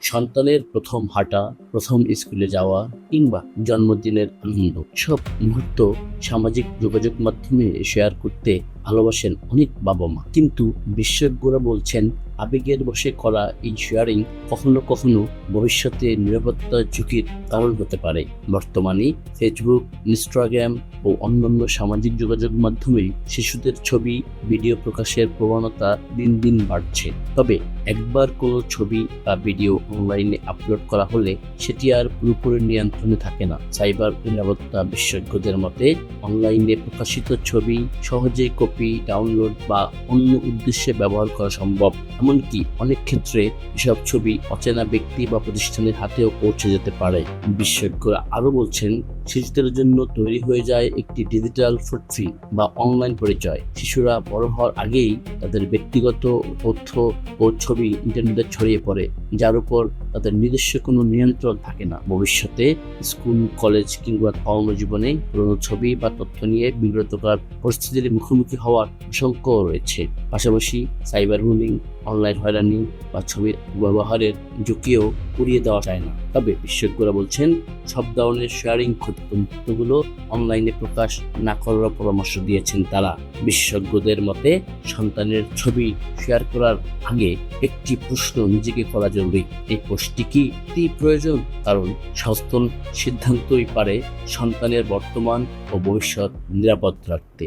সন্তানের প্রথম হাঁটা, প্রথম স্কুলে যাওয়া কিংবা জন্মদিনের আনন্দ, সব মুহূর্ত সামাজিক যোগাযোগ মাধ্যমে শেয়ার করতে ভালোবাসেন অনেক বাবা মা। কিন্তু বিশেষজ্ঞরা বলছেন, আবেগের বশে করা এই শেয়ারিং কখনো কখনো ভবিষ্যতে নিরাপত্তা ঝুঁকির কারণ হতে পারে। বর্তমানে ফেসবুক, ইনস্টাগ্রাম ও অন্যান্য সামাজিক যোগাযোগ মাধ্যমে শিশুদের ছবি, ভিডিও প্রকাশের প্রবণতা দিন দিন বাড়ছে। তবে একবার কোনো ছবি বা ভিডিও অনলাইনে আপলোড করা হলে সেটি আর পুরোপুরি নিয়ন্ত্রণে থাকে না। সাইবার নিরাপত্তা বিশেষজ্ঞদের মতে, অনলাইনে প্রকাশিত ছবি সহজে কপি, ডাউনলোড বা অন্য উদ্দেশ্যে ব্যবহার করা সম্ভব। এমনকি অনেক ক্ষেত্রে এসব ছবি অচেনা ব্যক্তি বা প্রতিষ্ঠানের হাতেও পৌঁছে যেতে পারে। বিশেষজ্ঞরা আরও বলছেন, শিশুদের জন্য তৈরি হয়ে যায় একটি ডিজিটাল ফুটপ্রিন্ট বা অনলাইন পরিচয়। শিশুরা বড় হওয়ার আগেই তাদের ব্যক্তিগত তথ্য ও ছবি ইন্টারনেটে ছড়িয়ে পড়ে, যার উপর তাদের নিজস্ব কোনো নিয়ন্ত্রণ থাকে না। ভবিষ্যতে স্কুল, কলেজ কিংবা কর্মজীবনে পুরনো ছবি বা তথ্য নিয়ে বিব্রতকর পরিস্থিতির মুখোমুখি হওয়ার আশঙ্কাও রয়েছে। পাশাপাশি সাইবার বুলিং, অনলাইন হয়রানি বা ছবির ব্যবহারের ঝুঁকিও উড়িয়ে দেওয়া যায় না। তবে বিশেষজ্ঞরা বলছেন, সব ধরনের শেয়ারিং তথ্যগুলো অনলাইনে প্রকাশ না করার পরামর্শ দিয়েছেন তারা। বিশেষজ্ঞদের মতে, সন্তানের ছবি শেয়ার করার আগে একটি প্রশ্ন নিজেকে করা জরুরি: এই পোস্টটি কি প্রয়োজন? কারণ সচেতন সিদ্ধান্তই পারে সন্তানের বর্তমান ও ভবিষ্যৎ নিরাপদ রাখতে।